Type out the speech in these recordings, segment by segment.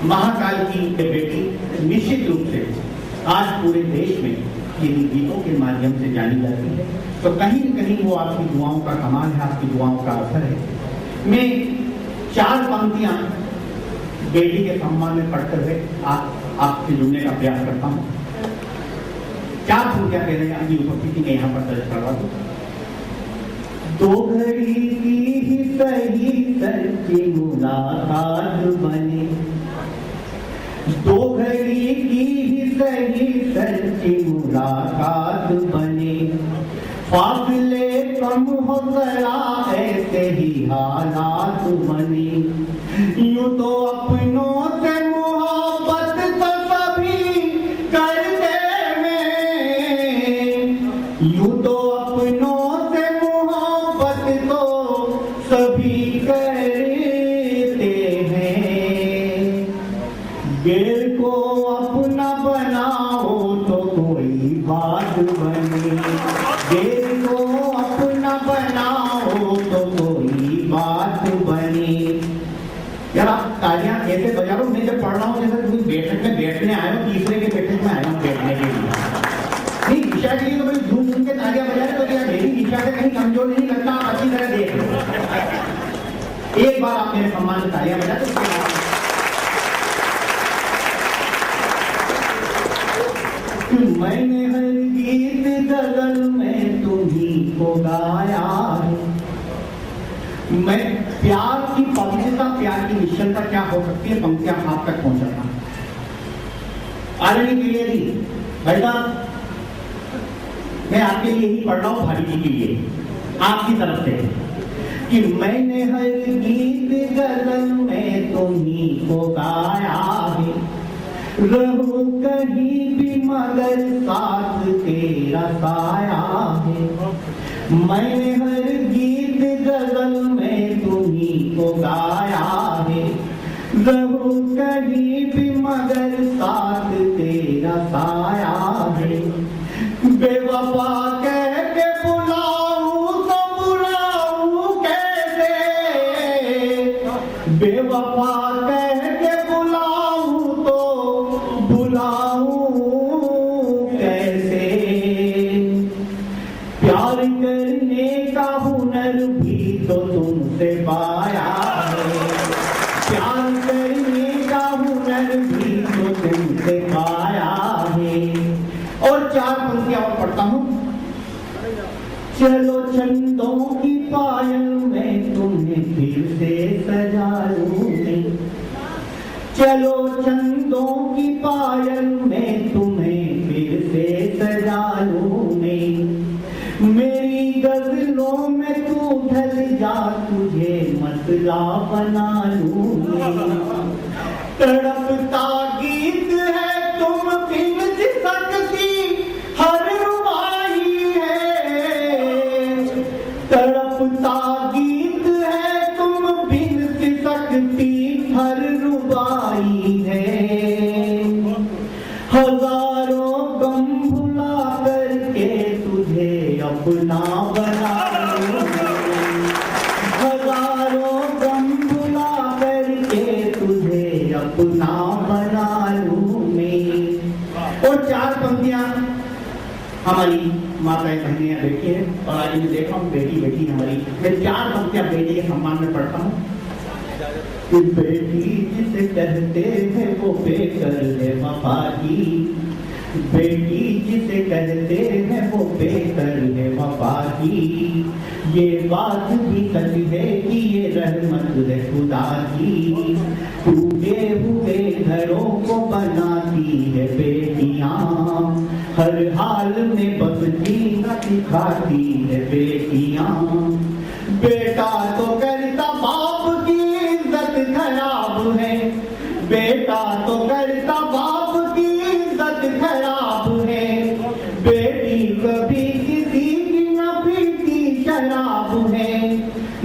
महाकाल की ये बेटी निश्चित रूप से आज पूरे देश में इन गीतों के माध्यम से जानी जाती है। तो कहीं न कहीं वो आपकी दुआओं का कमाल है, आपकी दुआओं का असर है। मैं 4 पंक्तियां बेटी के सम्मान में पढ़कर हुए आपसे जुड़ने का प्रयास करता हूँ। 4 पंक्तियां कह रहे हैं, आपकी उपस्थिति में यहाँ पर दर्ज करवा दूँ। दो घड़ी की ही सही सच्ची मुलाकात बने, दो घड़ी की ही सही सच्ची मुलाकात बने, फासले कम हो गया ऐसे ही हालात बने, यूं तो अपनों से मोहब्बत तो सभी करते हैं, यूं तो अपनों से मोहब्बत तो सभी करते हैं, गैर को अपना बनाओ तो कोई बात बने, गैर को अपना बनाओ तो कोई बात बने। यार आप तालियां ऐसे बजा रहे हो, मैं जब पढ़ रहा हूँ जैसे तुम बैठक में बैठने आए हो, तीसरे के बैठक में आया हूँ बैठने के लिए। नहीं ईशा के लिए तो भाई झूम झूम के तालियां बजा रहे, तो क्या मेरी ईशा से कहीं कमजोर नहीं लगता, आप अच्छी तरह देख लो। एक बार आप मेरे सम्मान से तालियां बजा तो मैंने हर गीत गगल में तुम्हीं को गाया है। मैं प्यार की पवित्रता, प्यार की निश्चलता क्या हो सकती है, पंक्तियां आप तक पहुंचाता आरणी के लिए नहीं भाई साहब, मैं आपके लिए ही पढ़ रहा हूं, भाभी जी के लिए आपकी तरफ से कि मैंने हर गीत गगल में तुम्हीं को गाया है, रहो कहीं भी मगर साथ तेरा साया है, मैंने हर गीत गगल में तुम्हीं को गाया है, रहो कहीं भी मगर साथ तेरा साया है, बेवफा कह के बुलाऊं तो बुलाऊं कैसे, बेवफा कह के बुलाऊं तो बुलाऊं कैसे, प्यार करने का हुनर भी तो तुमसे पाया है, प्यार करने का हुनर भी तो तुमसे पाया है। और 4 पंक्तियां और पढ़ता हूं। चलो चंदों की पायल में तुम्हें फिर से सजा लूं मैं, चलो चंदों की पायल में तुम्हें फिर से सजा लूं मैं, मेरी गजलों में तू ढल जा तुझे मसला बना लूं मैं, तड़पता गीत है तुम बिन सकती हर रुबाई है, तड़पता गीत है तुम बिन सकती हर रुबाई है, हजारों गम भुला करके तुझे अपना बना लूं, हजारों गम भुला करके तुझे अपना बना लूं मैं। और 4 पंक्तियां हमारी माताएं बहनें बैठी है, और आज मैं देख रहा हूँ बेटी बेटी हमारी, मैं 4 पंक्तियां बेटी के सम्मान में पढ़ता हूँ। बेटी जिसे कहते हैं वो बेकर है वफा की, बेटी जिसे कहते हैं वो बेकर है वफा की, ये बात भी सच है कि ये रहमत है खुदा की, टूटे हुए घरों को बनाती है बेटियां, हर हाल में बस जीना सिखाती है बेटियां, बेटा तो करता बाप की इज्जत खराब है, बेटा तो करता बाप की इज्जत खराब है, बेटी कभी किसी की न पीती शराब है,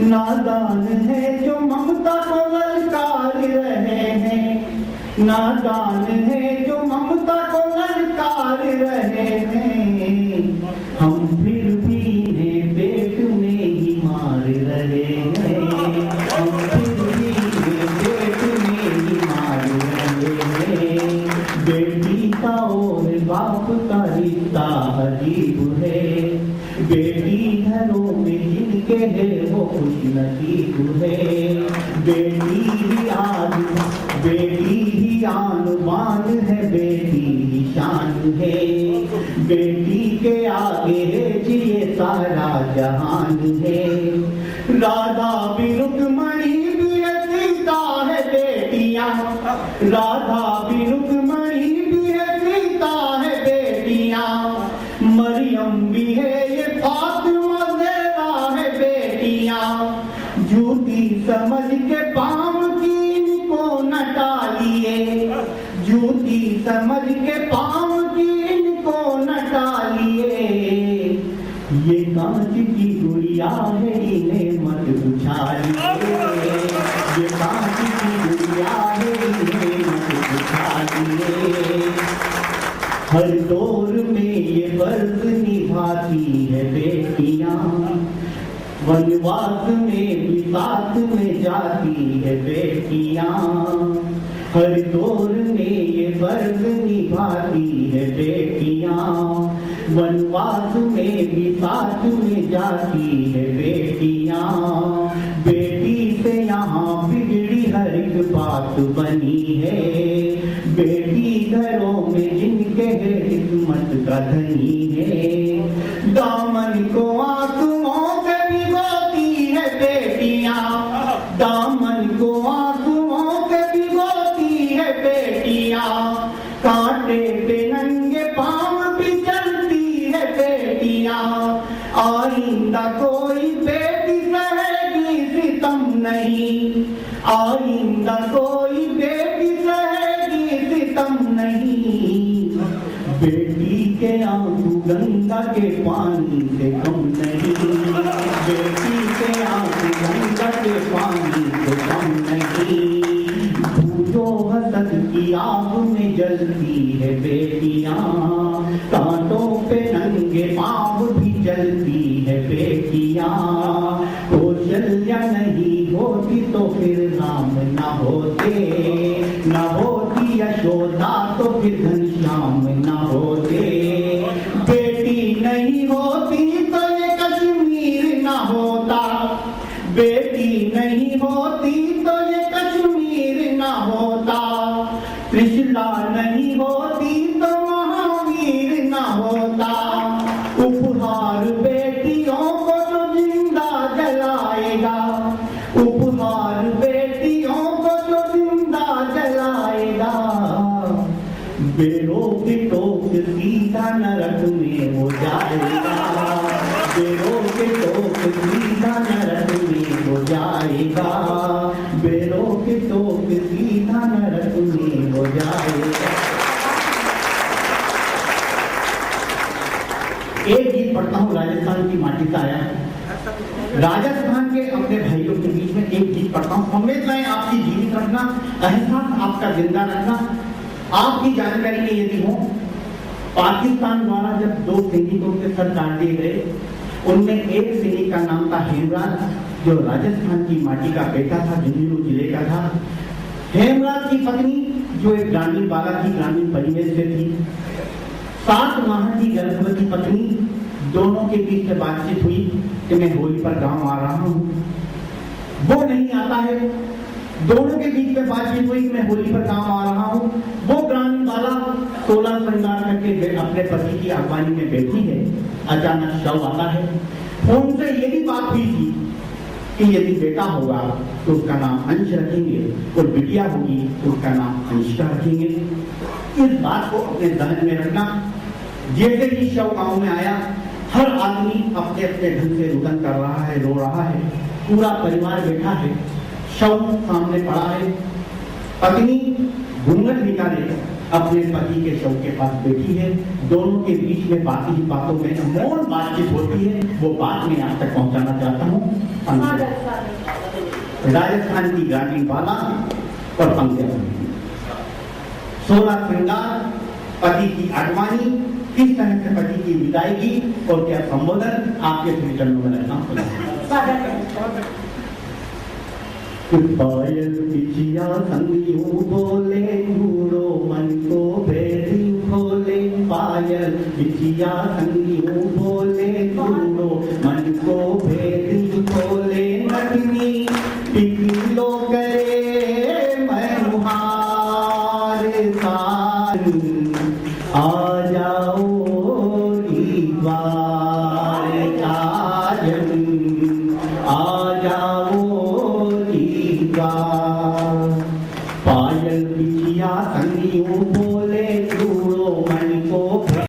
नादान है जो ममता को ललकार रहे हैं, नादान है जो ममता को ललकार रहे हैं, हम फिर भी इन्हें पेट में ही मार रहे हैं, हम फिर भी इन्हें पेट में ही मार रहे हैं। ही आन, बेटी ही आन बान है, बेटी ही शान है, बेटी के आगे जिए सारा जहान है। राधा भी रुक्मणी भी है, सीता है बेटियां, राधा भी रुक्मणी भी है, सीता है बेटियां, मरियम भी है, ये फातिमा ज़हरा है बेटियां। झूठी समझ के पाँव की इनको न टालिए, झूठी समझ के पाँव की इनको न टालिए, ये कांच की गुड़िया है इन्हें मत उछालिए, ये कांच की गुड़िया है इन्हें मत उछालिए। हर दौर में ये फर्ज निभाती है बेटियां, वनवास में भी साथ में जाती है बेटियां, हर दौर में ये फर्ज निभाती है बेटियां, वनवास में भी साथ में जाती है बेटियां। बेटी से यहाँ बिगड़ी हर एक बात बनी है, बेटी घरों में जिनके है किस्मत का धनी है। दामन को आंसुओं से भिगोती है बेटियां, दामन को आंसुओं से भिगोती है बेटियां, कांटे पे नंगे पांव भी चलती है बेटियां। आइंदा कोई बेटी सहेगी सितम नहीं, आइंदा कोई बेटी सहेगी सितम नहीं, बेटी के आंसू गंगा के पानी से कम नहीं, बेटी के आंसू गंगा के पानी से कम नहीं। भूजो हसद की आग में जलती है बेटियां, कांटों पे नंगे पांव भी जलती है बेटियां। कौशल्या नहीं होती तो फिर राम न होते, न होती यशोदा तो फिर घनश्याम न होते। बेटी नहीं होती तो ये कश्मीर न होता, बेटी नहीं होती तो ये कश्मीर न होता। त्रिशला नहीं होती तो महावीर न होता। उपहार बेटियों को जो जिंदा जलाएगा, उपहार बेटियों को जो जिंदा जलाएगा, बेरोक टोक सीधा नरक में हो जाएगा, बेरोक टोक सीधा नरक में हो जाएगा, बेरोक टोक सीधा नरक में हो जाएगा। एक गीत पढ़ता हूँ राजस्थान की माटी का आया, राजस्थान के अपने भाइयों के बीच में एक गीत पढ़ता हूँ। हमेशा आपकी जीवित रखना, एहसास आपका जिंदा रखना। आपकी जानकारी में यदि हो, पाकिस्तान द्वारा जब 2 सैनिकों के सर काट दिए गए, उनमें एक सैनिक का नाम था हेमराज, जो राजस्थान की माटी का बेटा था, झुंझुनू जिले का था। हेमराज की पत्नी जो एक ग्रामीण बाला थी, ग्रामीण परिवेश से थी, 7 माह की गर्भवती पत्नी, दोनों के बीच में बातचीत हुई कि मैं होली पर गांव आ रहा हूं। वो नहीं आता है, दोनों के बीच में बातचीत हुई कि मैं होली पर गांव आ रहा हूं। वो ग्रामीण बाला 16 श्रृंगार करके अपने पति की अगवानी में बैठी है। अचानक शव आता है। फोन से ये भी बात हुई थी कि यदि बेटा होगा तो उसका नाम अंश रखेंगे, और बिटिया होगी तो उसका नाम अंशिका रखेंगे। इस बात को अपने ध्यान में रखना। जैसे ही शव गांव में आया, हर आदमी अपने अपने ढंग से रुदन कर रहा है, रो रहा है, पूरा परिवार बैठा है, शव सामने पड़ा है। पत्नी घूंघट निकाले अपने पति के शव के पास बैठी है। दोनों के बीच में बाकी ही बातों में मौन बातचीत होती है। वो बात मैं आप तक पहुंचाना चाहता हूँ। राजस्थान की ग्रामीण बाला और पंक्तियां। 16 श्रृंगार, पति की अगवानी, किस तरह से पति की विदायगी और क्या संबोधन, आपके श्री चरणों में रहना। पायल बिछिया संग यूं बोले, कूड़ो मन को भेदी खोले। पायल बिछिया संग यूं बोले, कूड़ो मन को भेदी खोले। नटनी टिकलो करे द्वारकान आ जाओ द्वारकाजन आ जाओ